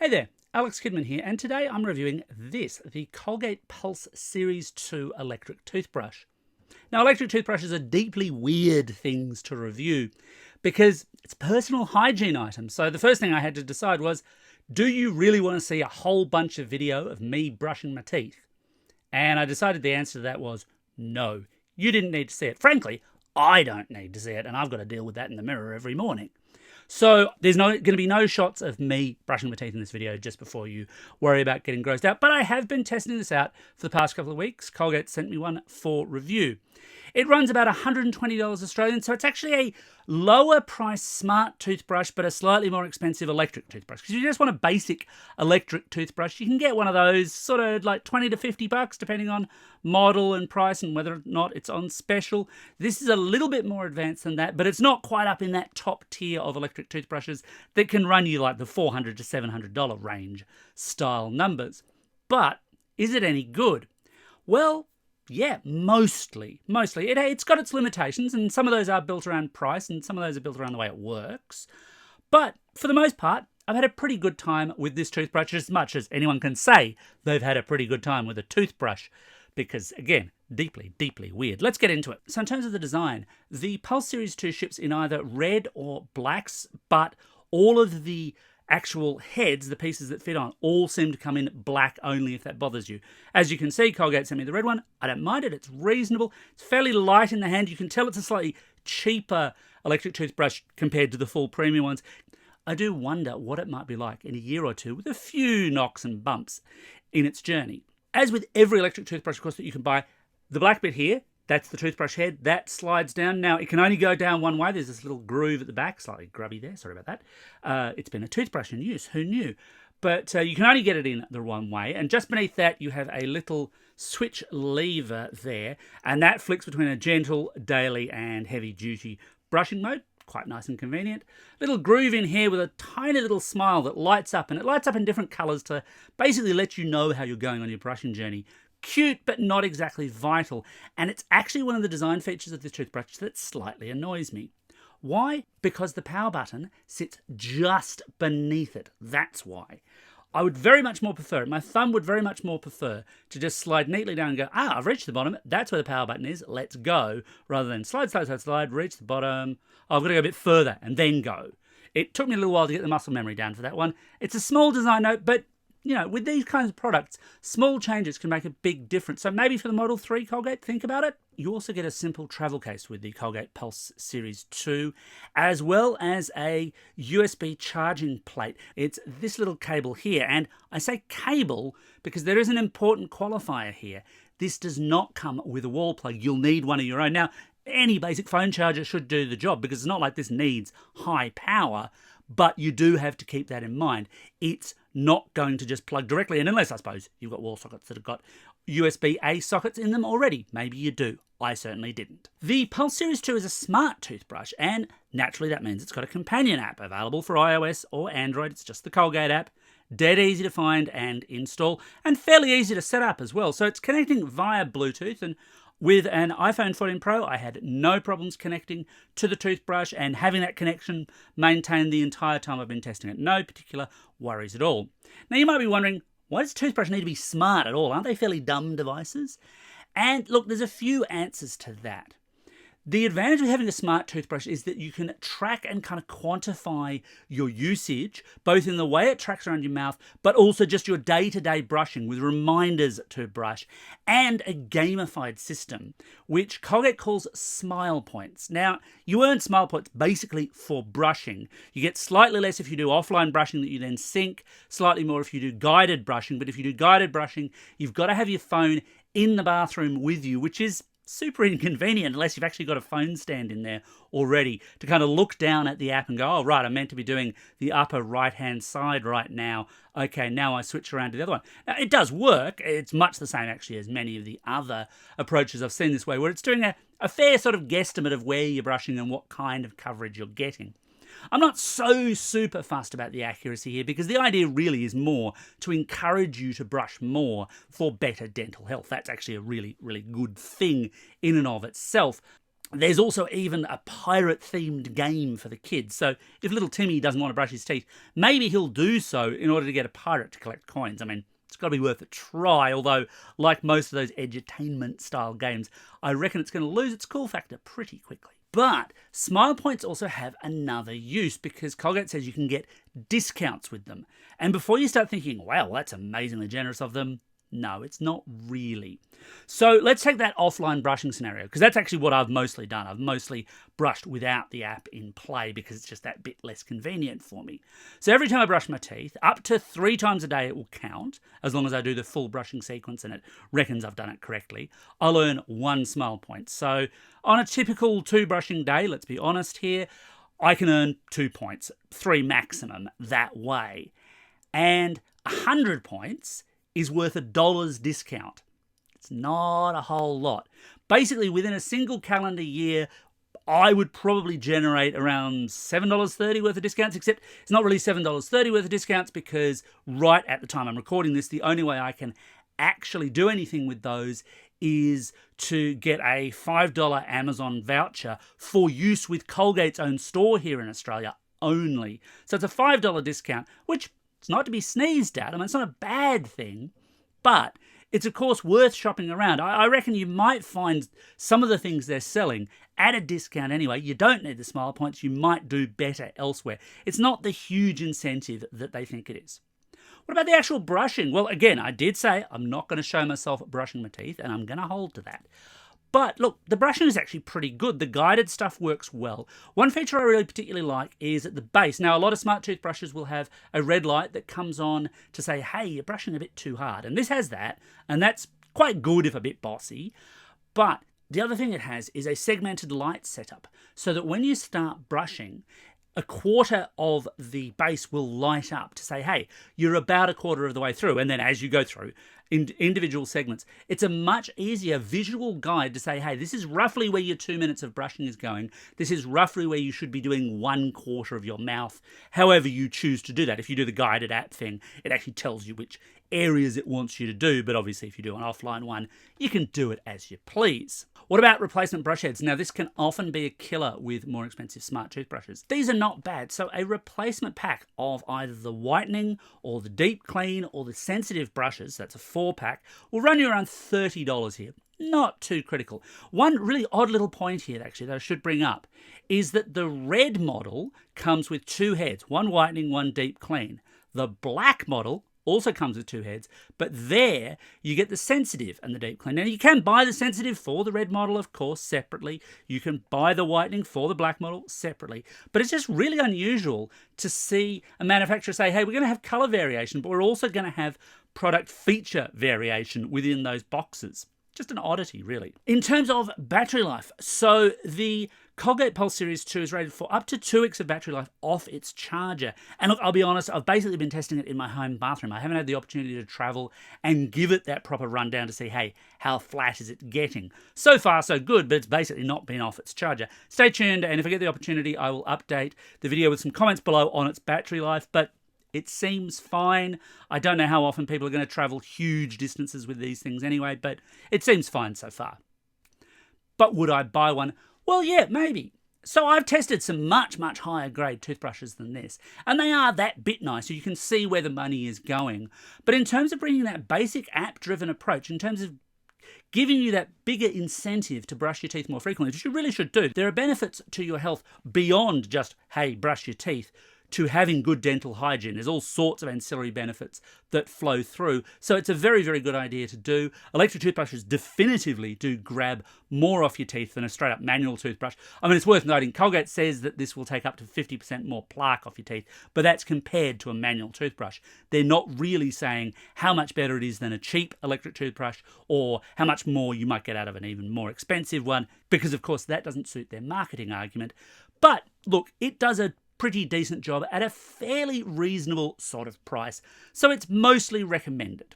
Hey there, Alex Kidman here, and today I'm reviewing the Colgate Pulse Series 2 electric toothbrush. Now, electric toothbrushes are deeply weird things to review because it's personal hygiene items. So the first thing I had to decide was, do you really want to see a whole bunch of video of me brushing my teeth? And I decided the answer to that was no, you didn't need to see it. Frankly, I don't need to see it, and I've got to deal with that in the mirror every morning. So there's going to be no shots of me brushing my teeth in this video just before you worry about getting grossed out. But I have been testing this out for the past couple of weeks. Colgate sent me one for review. It runs about $120 Australian, so it's actually a lower price smart toothbrush, but a slightly more expensive electric toothbrush. Because if you just want a basic electric toothbrush, you can get one of those sort of like 20 to 50 bucks, depending on model and price and whether or not it's on special. This is a little bit more advanced than that, but it's not quite up in that top tier of electric toothbrushes that can run you like the $400 to $700 range style numbers. But is it any good? Well, yeah, mostly. It's got its limitations, and some of those are built around price, and some of those are built around the way it works. But for the most part, I've had a pretty good time with this toothbrush, as much as anyone can say they've had a pretty good time with a toothbrush, because, again, deeply weird. Let's get into it. So in terms of the design, the Pulse Series 2 ships in either red or blacks, but all of the actual heads, the pieces that fit on, all seem to come in black only if that bothers you. As you can see, Colgate sent me the red one. I don't mind it. It's reasonable. It's fairly light in the hand. You can tell it's a slightly cheaper electric toothbrush compared to the full premium ones. I do wonder what it might be like in a year or two with a few knocks and bumps in its journey. As with every electric toothbrush, of course, that you can buy, the black bit here, that's the toothbrush head. That slides down. Now, it can only go down one way. There's this little groove at the back, slightly grubby there. Sorry about that. It's been a toothbrush in use. Who knew? But you can only get it in the one way. And just beneath that, you have a little switch lever there. And that flicks between a gentle, daily, and heavy-duty brushing mode. Quite nice and convenient. Little groove in here with a tiny little smile that lights up. And it lights up in different colours to basically let you know how you're going on your brushing journey. Cute, but not exactly vital. And it's actually one of the design features of this toothbrush that slightly annoys me. Why? Because the power button sits just beneath it. That's why. I would very much more prefer, my thumb would very much more prefer to just slide neatly down and go, I've reached the bottom, that's where the power button is, let's go, rather than slide, reach the bottom, I've got to go a bit further and then go. It took me a little while to get the muscle memory down for that one. It's a small design note, but you know, with these kinds of products, small changes can make a big difference. So maybe for the Model 3 Colgate, think about it. You also get a simple travel case with the Colgate Pulse Series 2, as well as a USB charging plate. It's this little cable here, and I say cable because there is an important qualifier here. This does not come with a wall plug. You'll need one of your own. Now, any basic phone charger should do the job because it's not like this needs high power, but you do have to keep that in mind. It's not going to just plug directly in, unless I suppose you've got wall sockets that have got USB-A sockets in them already. Maybe you do. I certainly didn't. The Pulse Series 2 is a smart toothbrush, and naturally that means it's got a companion app available for iOS or Android. It's just the Colgate app. Dead easy to find and install, and fairly easy to set up as well. So it's connecting via Bluetooth, and with an iPhone 14 Pro, I had no problems connecting to the toothbrush and having that connection maintained the entire time I've been testing it. No particular worries at all. Now, you might be wondering, why does a toothbrush need to be smart at all? Aren't they fairly dumb devices? And look, there's a few answers to that. The advantage of having a smart toothbrush is that you can track and kind of quantify your usage, both in the way it tracks around your mouth, but also just your day-to-day brushing with reminders to brush, and a gamified system, which Colgate calls Smile Points. Now, you earn Smile Points basically for brushing. You get slightly less if you do offline brushing that you then sync, slightly more if you do guided brushing, but if you do guided brushing, you've got to have your phone in the bathroom with you, which is super inconvenient unless you've actually got a phone stand in there already to kind of look down at the app and go, oh, right, I'm meant to be doing the upper right-hand side right now. Okay, now I switch around to the other one. Now, it does work. It's much the same, actually, as many of the other approaches I've seen this way, where it's doing a fair sort of guesstimate of where you're brushing and what kind of coverage you're getting. I'm not so super fussed about the accuracy here because the idea really is more to encourage you to brush more for better dental health. That's actually a really good thing in and of itself. There's also even a pirate-themed game for the kids. So if little Timmy doesn't want to brush his teeth, maybe he'll do so in order to get a pirate to collect coins. I mean, it's got to be worth a try, although, like most of those edutainment-style games, I reckon it's going to lose its cool factor pretty quickly. But Smile Points also have another use, because Colgate says you can get discounts with them. And before you start thinking, wow, that's amazingly generous of them, no, it's not really. So let's take that offline brushing scenario, because that's actually what I've mostly done. I've mostly brushed without the app in play because it's just that bit less convenient for me. So every time I brush my teeth, up to 3 times a day it will count, as long as I do the full brushing sequence and it reckons I've done it correctly. I'll earn 1 Smile Point. So on a typical 2 brushing day, let's be honest here, I can earn 2 points, 3 maximum that way. And 100 points is worth $1 discount. It's not a whole lot. Basically, within a single calendar year, I would probably generate around $7.30 worth of discounts, except it's not really $7.30 worth of discounts, because right at the time I'm recording this, the only way I can actually do anything with those is to get a $5 Amazon voucher for use with Colgate's own store here in Australia only. So it's a $5 discount, which it's not to be sneezed at. I mean, it's not a bad thing, but it's, of course, worth shopping around. I reckon you might find some of the things they're selling at a discount anyway. You don't need the Smile Points. You might do better elsewhere. It's not the huge incentive that they think it is. What about the actual brushing? Well, again, I did say I'm not going to show myself brushing my teeth, and I'm going to hold to that. But look, the brushing is actually pretty good. The guided stuff works well. One feature I really particularly like is at the base. Now, a lot of smart toothbrushes will have a red light that comes on to say, hey, you're brushing a bit too hard. And this has that, and that's quite good if a bit bossy. But the other thing it has is a segmented light setup, so that when you start brushing, a quarter of the base will light up to say, hey, you're about a quarter of the way through. And then as you go through in individual segments, it's a much easier visual guide to say, hey, this is roughly where your 2 minutes of brushing is going. This is roughly where you should be doing 1/4 of your mouth, however you choose to do that. If you do the guided app thing, it actually tells you which areas it wants you to do, but obviously if you do an offline one, you can do it as you please. What about replacement brush heads? Now, this can often be a killer with more expensive smart toothbrushes. These are not bad, so a replacement pack of either the whitening or the deep clean or the sensitive brushes, that's a 4-pack, will run you around $30 here. Not too critical. One really odd little point here, actually, that I should bring up, is that the red model comes with 2 heads, one whitening, one deep clean. The black model also comes with 2 heads, but there you get the sensitive and the deep clean. Now, you can buy the sensitive for the red model, of course, separately. You can buy the whitening for the black model separately. But it's just really unusual to see a manufacturer say, hey, we're going to have color variation, but we're also going to have product feature variation within those boxes. Just an oddity, really. In terms of battery life, so the Colgate Pulse Series 2 is rated for up to 2 weeks of battery life off its charger. And look, I'll be honest, I've basically been testing it in my home bathroom. I haven't had the opportunity to travel and give it that proper rundown to see, hey, how flat is it getting? So far, so good, but it's basically not been off its charger. Stay tuned, and if I get the opportunity, I will update the video with some comments below on its battery life, but it seems fine. I don't know how often people are going to travel huge distances with these things anyway, but it seems fine so far. But would I buy one? Well, yeah, maybe. So I've tested some much, much higher grade toothbrushes than this, and they are that bit nicer. You can see where the money is going. But in terms of bringing that basic app-driven approach, in terms of giving you that bigger incentive to brush your teeth more frequently, which you really should do, there are benefits to your health beyond just, hey, brush your teeth, to having good dental hygiene. There's all sorts of ancillary benefits that flow through. So it's a very, very good idea to do. Electric toothbrushes definitively do grab more off your teeth than a straight up manual toothbrush. I mean, it's worth noting, Colgate says that this will take up to 50% more plaque off your teeth, but that's compared to a manual toothbrush. They're not really saying how much better it is than a cheap electric toothbrush or how much more you might get out of an even more expensive one, because of course that doesn't suit their marketing argument. But look, it does a pretty decent job at a fairly reasonable sort of price, so it's mostly recommended.